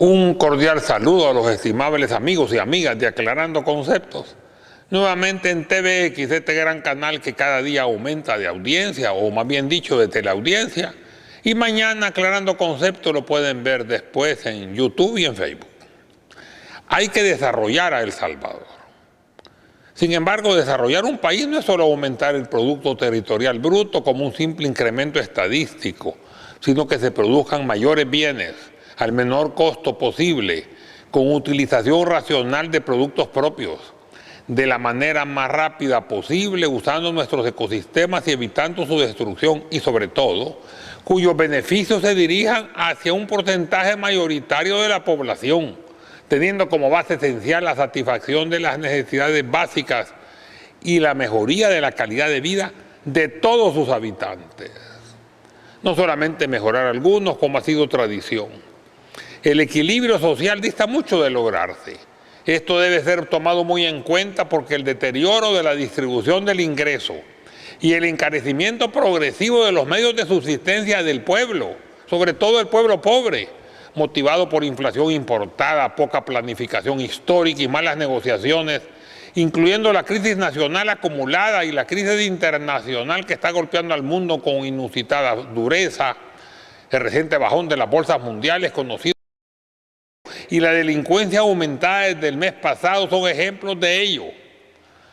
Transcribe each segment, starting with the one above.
Un cordial saludo a los estimables amigos y amigas de Aclarando Conceptos. Nuevamente en TVX, este gran canal que cada día aumenta de audiencia, o más bien dicho, de teleaudiencia. Y mañana Aclarando Conceptos lo pueden ver después en YouTube y en Facebook. Hay que desarrollar a El Salvador. Sin embargo, desarrollar un país no es solo aumentar el Producto Territorial Bruto como un simple incremento estadístico, sino que se produzcan mayores bienes al menor costo posible, con utilización racional de productos propios, de la manera más rápida posible, usando nuestros ecosistemas y evitando su destrucción y, sobre todo, cuyos beneficios se dirijan hacia un porcentaje mayoritario de la población, teniendo como base esencial la satisfacción de las necesidades básicas y la mejoría de la calidad de vida de todos sus habitantes. No solamente mejorar algunos, como ha sido tradición. El equilibrio social dista mucho de lograrse. Esto debe ser tomado muy en cuenta porque el deterioro de la distribución del ingreso y el encarecimiento progresivo de los medios de subsistencia del pueblo, sobre todo el pueblo pobre, motivado por inflación importada, poca planificación histórica y malas negociaciones, incluyendo la crisis nacional acumulada y la crisis internacional que está golpeando al mundo con inusitada dureza, el reciente bajón de las bolsas mundiales conocido y la delincuencia aumentada desde el mes pasado son ejemplos de ello.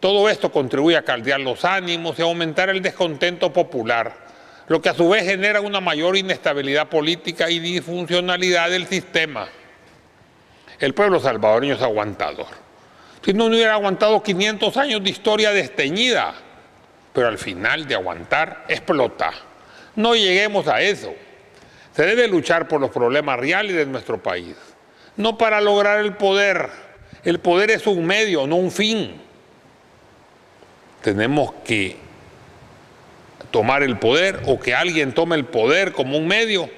Todo esto contribuye a caldear los ánimos y a aumentar el descontento popular, lo que a su vez genera una mayor inestabilidad política y disfuncionalidad del sistema. El pueblo salvadoreño es aguantador. Si no hubiera aguantado 500 años de historia desteñida, pero al final de aguantar explota. No lleguemos a eso. Se debe luchar por los problemas reales de nuestro país. No para lograr el poder. El poder es un medio, no un fin. Tenemos que tomar el poder o que alguien tome el poder como un medio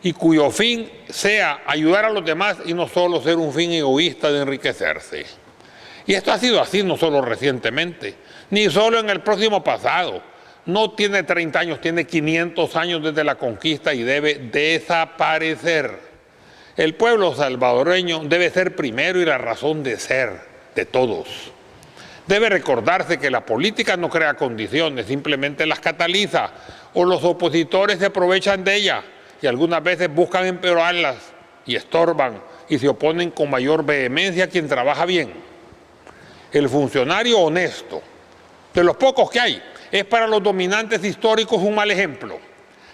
y cuyo fin sea ayudar a los demás y no solo ser un fin egoísta de enriquecerse. Y esto ha sido así no solo recientemente, ni solo en el próximo pasado. No tiene 30 años, tiene 500 años desde la conquista y debe desaparecer. El pueblo salvadoreño debe ser primero y la razón de ser de todos. Debe recordarse que la política no crea condiciones, simplemente las cataliza, o los opositores se aprovechan de ella y algunas veces buscan empeorarlas y estorban y se oponen con mayor vehemencia a quien trabaja bien. El funcionario honesto, de los pocos que hay, es para los dominantes históricos un mal ejemplo.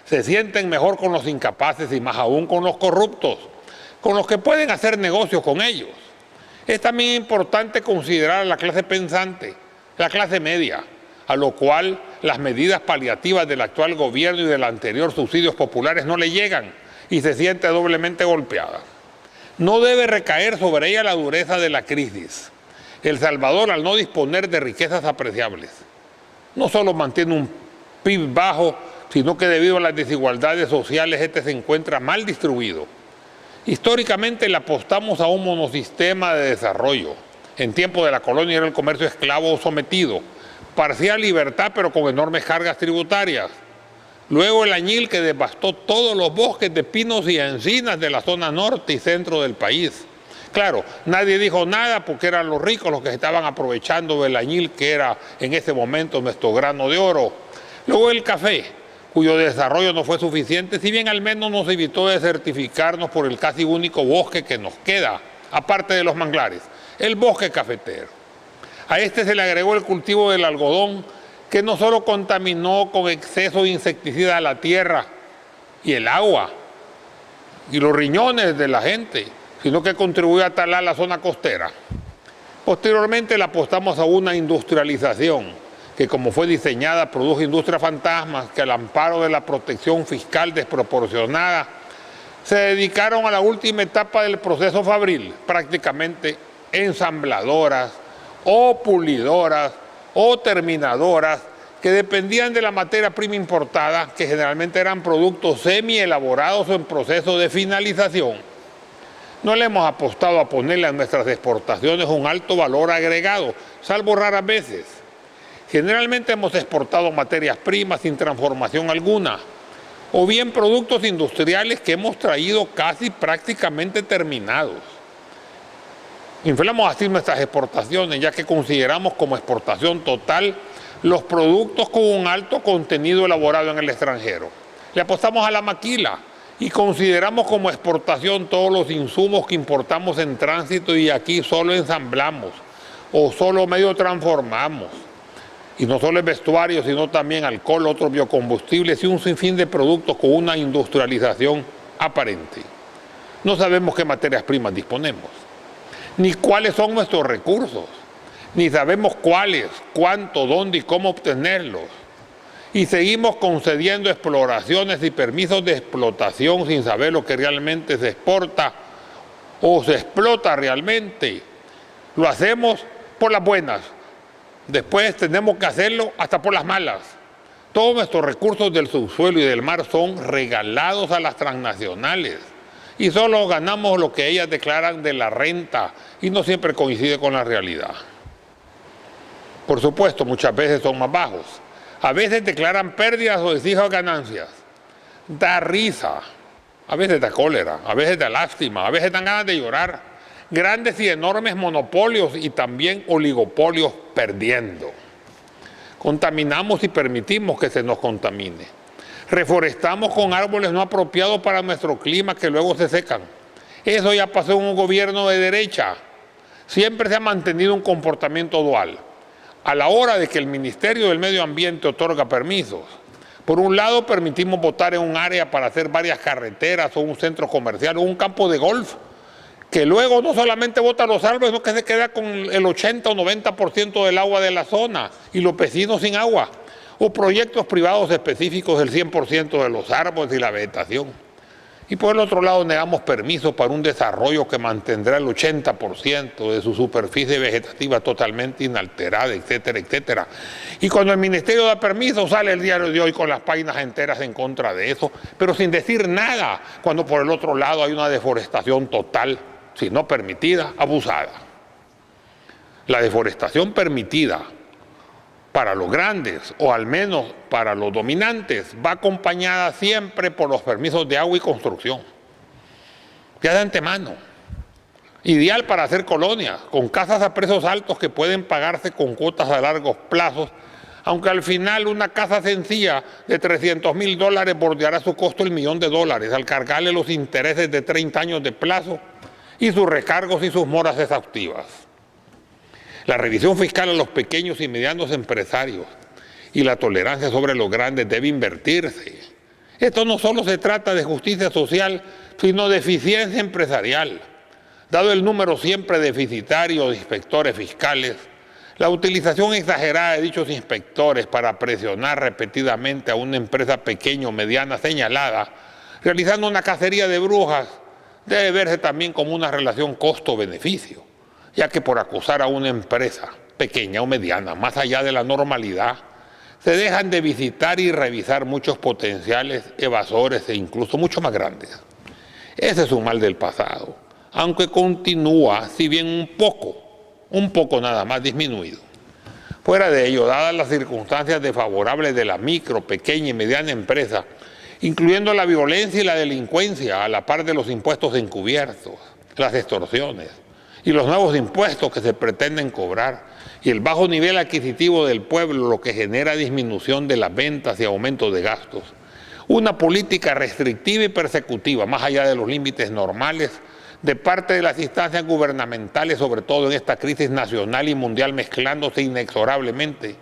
Se sienten mejor con los incapaces y más aún con los corruptos, con los que pueden hacer negocios con ellos. Es también importante considerar a la clase pensante, la clase media, a lo cual las medidas paliativas del actual gobierno y del anterior subsidios populares no le llegan y se siente doblemente golpeada. No debe recaer sobre ella la dureza de la crisis. El Salvador, al no disponer de riquezas apreciables, no solo mantiene un PIB bajo, sino que debido a las desigualdades sociales este se encuentra mal distribuido. Históricamente le apostamos a un monosistema de desarrollo. En tiempo de la colonia era el comercio esclavo sometido, parcial libertad pero con enormes cargas tributarias. Luego el añil que devastó todos los bosques de pinos y encinas de la zona norte y centro del país. Claro, nadie dijo nada porque eran los ricos los que estaban aprovechando del añil que era en ese momento nuestro grano de oro. Luego el café, cuyo desarrollo no fue suficiente, si bien al menos nos evitó desertificarnos por el casi único bosque que nos queda, aparte de los manglares, el bosque cafetero. A este se le agregó el cultivo del algodón, que no solo contaminó con exceso de insecticida a la tierra y el agua y los riñones de la gente, sino que contribuyó a talar la zona costera. Posteriormente le apostamos a una industrialización, que como fue diseñada produjo industrias fantasmas que al amparo de la protección fiscal desproporcionada se dedicaron a la última etapa del proceso fabril, prácticamente ensambladoras o pulidoras o terminadoras que dependían de la materia prima importada, que generalmente eran productos semi-elaborados o en proceso de finalización. No le hemos apostado a ponerle a nuestras exportaciones un alto valor agregado, salvo raras veces. Generalmente hemos exportado materias primas sin transformación alguna, o bien productos industriales que hemos traído casi prácticamente terminados. Inflamos así nuestras exportaciones, ya que consideramos como exportación total los productos con un alto contenido elaborado en el extranjero. Le apostamos a la maquila y consideramos como exportación todos los insumos que importamos en tránsito y aquí solo ensamblamos o solo medio transformamos. Y no solo el vestuario, sino también alcohol, otros biocombustibles y un sinfín de productos con una industrialización aparente. No sabemos qué materias primas disponemos, ni cuáles son nuestros recursos, ni sabemos cuáles, cuánto, dónde y cómo obtenerlos. Y seguimos concediendo exploraciones y permisos de explotación sin saber lo que realmente se exporta o se explota realmente. Lo hacemos por las buenas. Después tenemos que hacerlo hasta por las malas. Todos nuestros recursos del subsuelo y del mar son regalados a las transnacionales y solo ganamos lo que ellas declaran de la renta y no siempre coincide con la realidad. Por supuesto, muchas veces son más bajos. A veces declaran pérdidas o exigen ganancias. Da risa, a veces da cólera, a veces da lástima, a veces dan ganas de llorar. Grandes y enormes monopolios y también oligopolios perdiendo. Contaminamos y permitimos que se nos contamine. Reforestamos con árboles no apropiados para nuestro clima que luego se secan. Eso ya pasó en un gobierno de derecha. Siempre se ha mantenido un comportamiento dual. A la hora de que el Ministerio del Medio Ambiente otorga permisos, por un lado permitimos botar en un área para hacer varias carreteras o un centro comercial o un campo de golf, que luego no solamente bota los árboles, sino que se queda con el 80 o 90% del agua de la zona y los vecinos sin agua, o proyectos privados específicos del 100% de los árboles y la vegetación. Y por el otro lado negamos permisos para un desarrollo que mantendrá el 80% de su superficie vegetativa totalmente inalterada, etcétera, etcétera. Y cuando el Ministerio da permiso sale el Diario de Hoy con las páginas enteras en contra de eso, pero sin decir nada, cuando por el otro lado hay una deforestación total, si no permitida, abusada. La deforestación permitida para los grandes, o al menos para los dominantes, va acompañada siempre por los permisos de agua y construcción. Ya de antemano. Ideal para hacer colonias, con casas a precios altos que pueden pagarse con cuotas a largos plazos, aunque al final una casa sencilla de $300,000 bordeará su costo $1.000.000 al cargarle los intereses de 30 años de plazo y sus recargos y sus moras exhaustivas. La revisión fiscal a los pequeños y medianos empresarios y la tolerancia sobre los grandes debe invertirse. Esto no solo se trata de justicia social, sino de eficiencia empresarial. Dado el número siempre deficitario de inspectores fiscales, la utilización exagerada de dichos inspectores para presionar repetidamente a una empresa pequeña o mediana señalada, realizando una cacería de brujas, debe verse también como una relación costo-beneficio, ya que por acusar a una empresa pequeña o mediana, más allá de la normalidad, se dejan de visitar y revisar muchos potenciales evasores e incluso mucho más grandes. Ese es un mal del pasado, aunque continúa, si bien un poco nada más disminuido. Fuera de ello, dadas las circunstancias desfavorables de la micro, pequeña y mediana empresa, incluyendo la violencia y la delincuencia a la par de los impuestos encubiertos, las extorsiones y los nuevos impuestos que se pretenden cobrar y el bajo nivel adquisitivo del pueblo, lo que genera disminución de las ventas y aumento de gastos. Una política restrictiva y persecutiva, más allá de los límites normales, de parte de las instancias gubernamentales, sobre todo en esta crisis nacional y mundial mezclándose inexorablemente,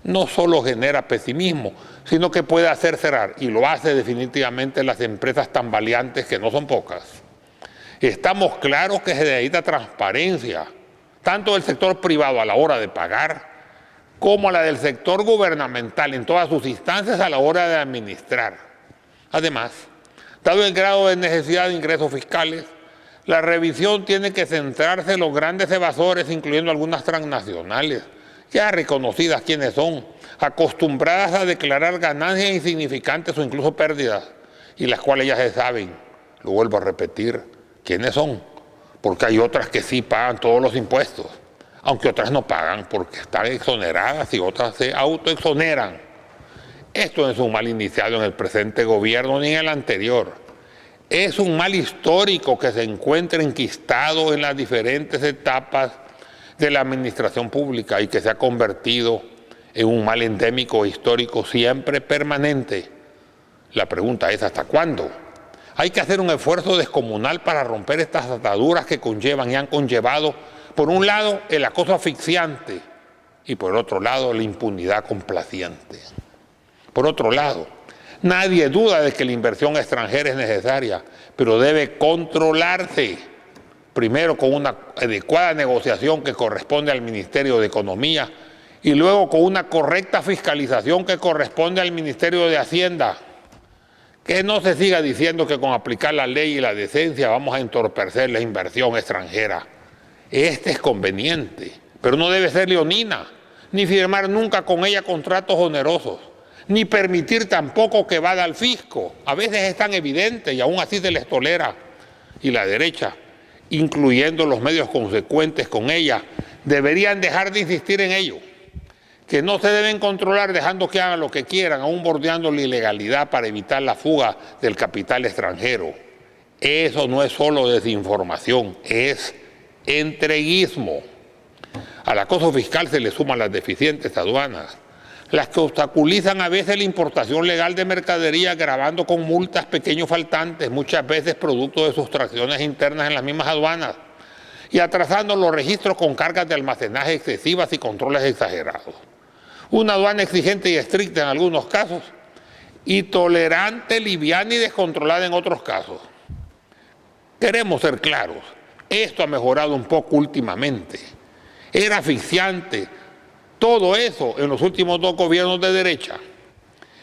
no solo genera pesimismo, sino que puede hacer cerrar, y lo hace definitivamente las empresas tambaleantes, que no son pocas. Estamos claros que se necesita transparencia, tanto del sector privado a la hora de pagar, como la del sector gubernamental en todas sus instancias a la hora de administrar. Además, dado el grado de necesidad de ingresos fiscales, la revisión tiene que centrarse en los grandes evasores, incluyendo algunas transnacionales, ya reconocidas quiénes son, acostumbradas a declarar ganancias insignificantes o incluso pérdidas, y las cuales ya se saben, lo vuelvo a repetir, quiénes son, porque hay otras que sí pagan todos los impuestos, aunque otras no pagan porque están exoneradas y otras se autoexoneran. Esto no es un mal iniciado en el presente gobierno ni en el anterior. Es un mal histórico que se encuentra enquistado en las diferentes etapas de la administración pública y que se ha convertido en un mal endémico histórico siempre permanente. La pregunta es, ¿hasta cuándo? Hay que hacer un esfuerzo descomunal para romper estas ataduras que conllevan y han conllevado, por un lado, el acoso asfixiante y por otro lado, la impunidad complaciente. Por otro lado, nadie duda de que la inversión extranjera es necesaria, pero debe controlarse, primero con una adecuada negociación que corresponde al Ministerio de Economía y luego con una correcta fiscalización que corresponde al Ministerio de Hacienda. Que no se siga diciendo que con aplicar la ley y la decencia vamos a entorpecer la inversión extranjera. Este es conveniente, pero no debe ser leonina, ni firmar nunca con ella contratos onerosos, ni permitir tampoco que vada al fisco. A veces es tan evidente y aún así se les tolera. Y la derecha, incluyendo los medios consecuentes con ella, deberían dejar de insistir en ello, que no se deben controlar dejando que hagan lo que quieran, aún bordeando la ilegalidad para evitar la fuga del capital extranjero. Eso no es solo desinformación, es entreguismo. Al acoso fiscal se le suman las deficientes aduanas, las que obstaculizan a veces la importación legal de mercadería, grabando con multas pequeños faltantes, muchas veces producto de sustracciones internas en las mismas aduanas, y atrasando los registros con cargas de almacenaje excesivas y controles exagerados. Una aduana exigente y estricta en algunos casos, y tolerante, liviana y descontrolada en otros casos. Queremos ser claros, esto ha mejorado un poco últimamente. Era asfixiante todo eso en los últimos 2 gobiernos de derecha.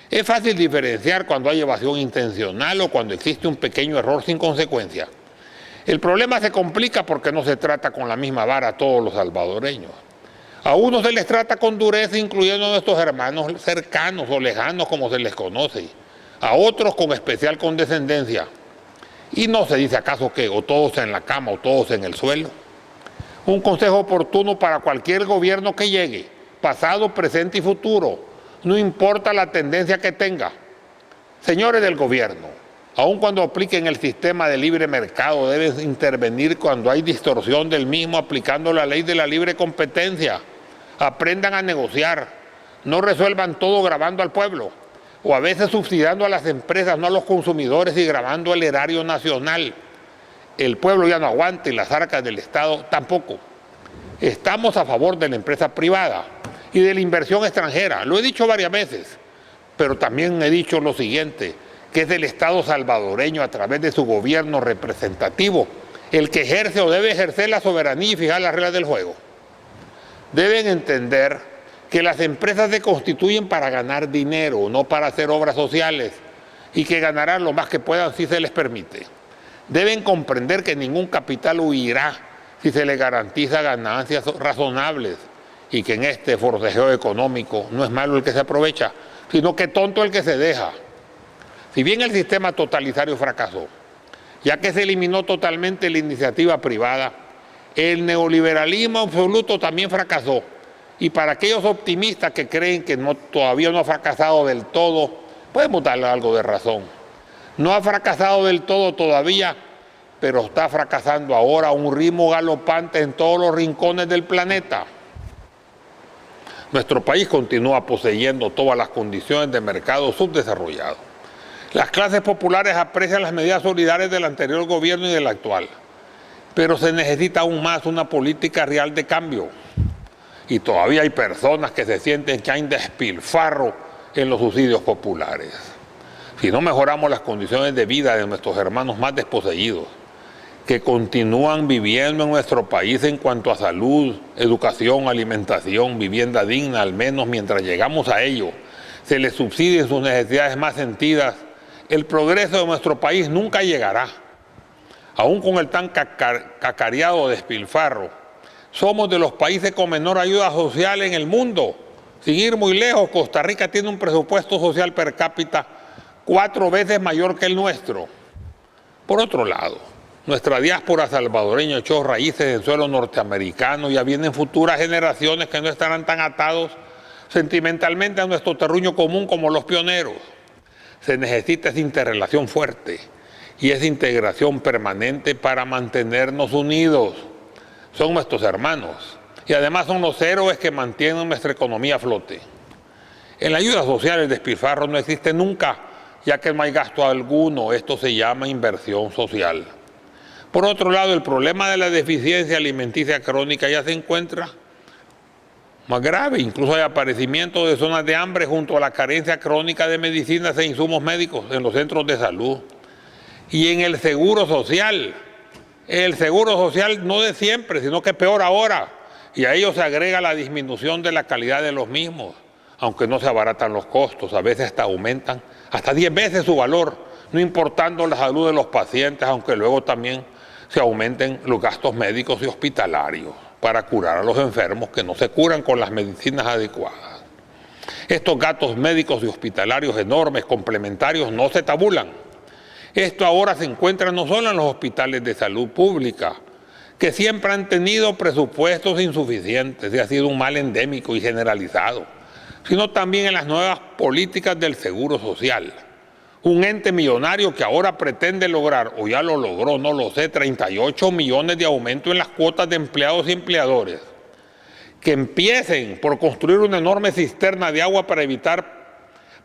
Es fácil diferenciar cuando hay evasión intencional o cuando existe un pequeño error sin consecuencia. El problema se complica porque no se trata con la misma vara a todos los salvadoreños. A unos se les trata con dureza, incluyendo a nuestros hermanos cercanos o lejanos, como se les conoce. A otros con especial condescendencia. Y no se dice acaso que o todos en la cama o todos en el suelo. Un consejo oportuno para cualquier gobierno que llegue, pasado, presente y futuro, no importa la tendencia que tenga. Señores del gobierno, aun cuando apliquen el sistema de libre mercado, deben intervenir cuando hay distorsión del mismo aplicando la ley de la libre competencia. Aprendan a negociar, no resuelvan todo grabando al pueblo, o a veces subsidiando a las empresas, no a los consumidores y grabando el erario nacional. El pueblo ya no aguanta y las arcas del Estado tampoco. Estamos a favor de la empresa privada y de la inversión extranjera, lo he dicho varias veces, pero también he dicho lo siguiente, que es el Estado salvadoreño a través de su gobierno representativo el que ejerce o debe ejercer la soberanía y fijar las reglas del juego. Deben entender que las empresas se constituyen para ganar dinero, no para hacer obras sociales, y que ganarán lo más que puedan si se les permite. Deben comprender que ningún capital huirá si se les garantiza ganancias razonables y que en este forcejeo económico no es malo el que se aprovecha, sino que tonto el que se deja. Si bien el sistema totalitario fracasó, ya que se eliminó totalmente la iniciativa privada, el neoliberalismo absoluto también fracasó. Y para aquellos optimistas que creen que todavía no ha fracasado del todo, podemos darle algo de razón. No ha fracasado del todo todavía, pero está fracasando ahora a un ritmo galopante en todos los rincones del planeta. Nuestro país continúa poseyendo todas las condiciones de mercado subdesarrollado. Las clases populares aprecian las medidas solidarias del anterior gobierno y del actual, pero se necesita aún más una política real de cambio. Y todavía hay personas que se sienten que hay despilfarro en los subsidios populares. Si no mejoramos las condiciones de vida de nuestros hermanos más desposeídos, que continúan viviendo en nuestro país en cuanto a salud, educación, alimentación, vivienda digna, al menos mientras llegamos a ello, se les subsidien sus necesidades más sentidas, el progreso de nuestro país nunca llegará. Aún con el tan cacareado despilfarro, somos de los países con menor ayuda social en el mundo. Sin ir muy lejos, Costa Rica tiene un presupuesto social per cápita 4 veces mayor que el nuestro. Por otro lado, nuestra diáspora salvadoreña echó raíces en suelo norteamericano y ya vienen futuras generaciones que no estarán tan atados sentimentalmente a nuestro terruño común como los pioneros. Se necesita esa interrelación fuerte y esa integración permanente para mantenernos unidos. Son nuestros hermanos y además son los héroes que mantienen nuestra economía a flote. En la ayuda social el despilfarro no existe nunca, ya que no hay gasto alguno. Esto se llama inversión social. Por otro lado, el problema de la deficiencia alimenticia crónica ya se encuentra más grave. Incluso hay aparecimiento de zonas de hambre junto a la carencia crónica de medicinas e insumos médicos en los centros de salud. Y en el seguro social no de siempre, sino que peor ahora. Y a ello se agrega la disminución de la calidad de los mismos, aunque no se abaratan los costos, a veces hasta aumentan hasta 10 veces su valor, no importando la salud de los pacientes, aunque luego también se aumenten los gastos médicos y hospitalarios para curar a los enfermos que no se curan con las medicinas adecuadas. Estos gastos médicos y hospitalarios enormes, complementarios, no se tabulan. Esto ahora se encuentra no solo en los hospitales de salud pública, que siempre han tenido presupuestos insuficientes y ha sido un mal endémico y generalizado, sino también en las nuevas políticas del seguro social. Un ente millonario que ahora pretende lograr, o ya lo logró, no lo sé, 38 millones de aumento en las cuotas de empleados y empleadores. Que empiecen por construir una enorme cisterna de agua para evitar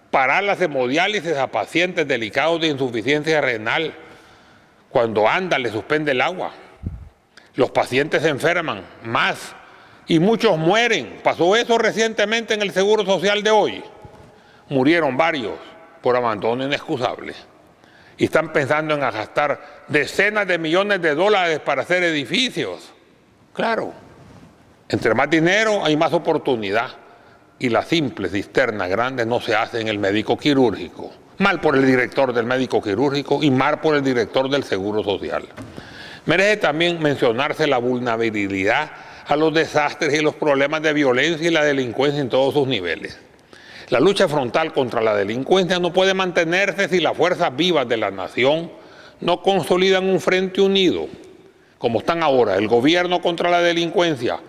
parar las hemodiálisis a pacientes delicados de insuficiencia renal. Cuando anda, le suspende el agua. Los pacientes se enferman más y muchos mueren. Pasó eso recientemente en el Seguro Social de hoy. Murieron varios por abandono inexcusable. Y están pensando en gastar decenas de millones de dólares para hacer edificios. Claro, entre más dinero hay más oportunidad. Y la simple cisterna grande no se hace en el médico quirúrgico. Mal por el director del médico quirúrgico y mal por el director del Seguro Social. Merece también mencionarse la vulnerabilidad a los desastres y los problemas de violencia y la delincuencia en todos sus niveles. La lucha frontal contra la delincuencia no puede mantenerse si las fuerzas vivas de la nación no consolidan un frente unido, como están ahora el gobierno contra la delincuencia,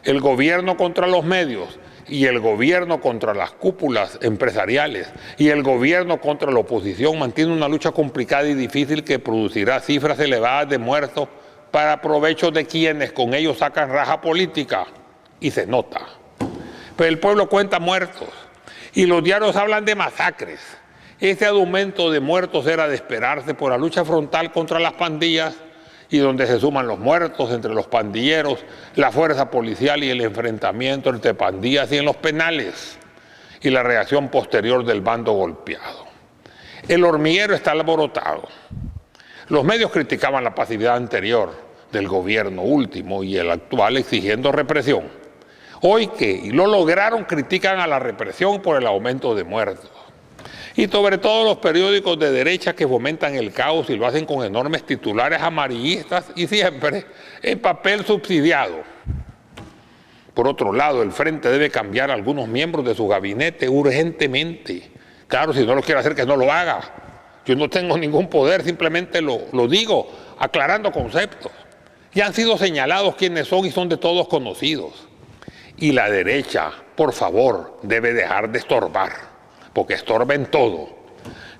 el gobierno contra los medios y el gobierno contra las cúpulas empresariales y el gobierno contra la oposición. Mantiene una lucha complicada y difícil que producirá cifras elevadas de muertos para provecho de quienes con ellos sacan raja política, y se nota. Pero el pueblo cuenta muertos y los diarios hablan de masacres. Este aumento de muertos era de esperarse por la lucha frontal contra las pandillas y donde se suman los muertos entre los pandilleros, la fuerza policial y el enfrentamiento entre pandillas y en los penales y la reacción posterior del bando golpeado. El hormiguero está alborotado. Los medios criticaban la pasividad anterior del gobierno último y el actual exigiendo represión. Hoy que lo lograron, critican a la represión por el aumento de muertos. Y sobre todo los periódicos de derecha que fomentan el caos y lo hacen con enormes titulares amarillistas y siempre en papel subsidiado. Por otro lado, el Frente debe cambiar a algunos miembros de su gabinete urgentemente. Claro, si no lo quiere hacer, que no lo haga. Yo no tengo ningún poder, simplemente lo digo, aclarando conceptos. Ya han sido señalados quiénes son y son de todos conocidos. Y la derecha, por favor, debe dejar de estorbar, porque estorba en todo.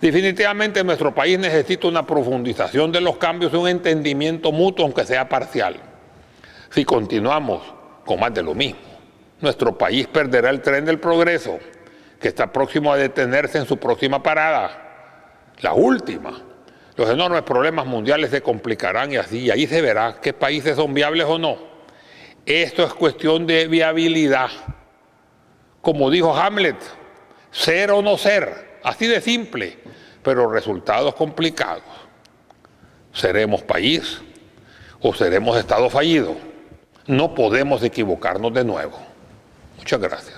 Definitivamente nuestro país necesita una profundización de los cambios y un entendimiento mutuo, aunque sea parcial. Si continuamos con más de lo mismo, nuestro país perderá el tren del progreso, que está próximo a detenerse en su próxima parada, la última. Los enormes problemas mundiales se complicarán y ahí se verá qué países son viables o no. Esto es cuestión de viabilidad. Como dijo Hamlet, ser o no ser, así de simple, pero resultados complicados. ¿Seremos país o seremos Estado fallido? No podemos equivocarnos de nuevo. Muchas gracias.